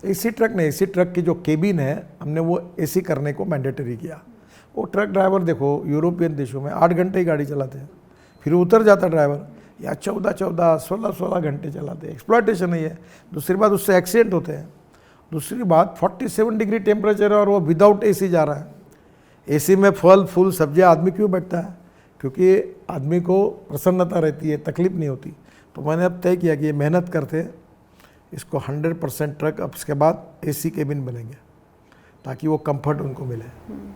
AC truck नहीं, AC truck की जो केबिन है हमने वो एसी करने को मैंडेटरी किया। वो ट्रक ड्राइवर देखो यूरोपियन देशों में 8 घंटे ही गाड़ी चलाते हैं, फिर उतर जाता ड्राइवर, या 14-14, 16-16 घंटे चलाते हैं। एक्सप्लॉयटेशन नहीं है। दूसरी बात, उससे एक्सीडेंट होते हैं। दूसरी बात, 47 डिग्री टेम्परेचर है और वो विदाउट एसी जा रहा है। एसी में फल फूल सब्जियाँ आदमी क्यों बैठता है? क्योंकि आदमी को प्रसन्नता रहती है, तकलीफ नहीं होती। तो मैंने अब तय किया कि ये मेहनत करते इसको 100% ट्रक, अब इसके बाद एसी केबिन बनेंगे ताकि वो कंफर्ट उनको मिले।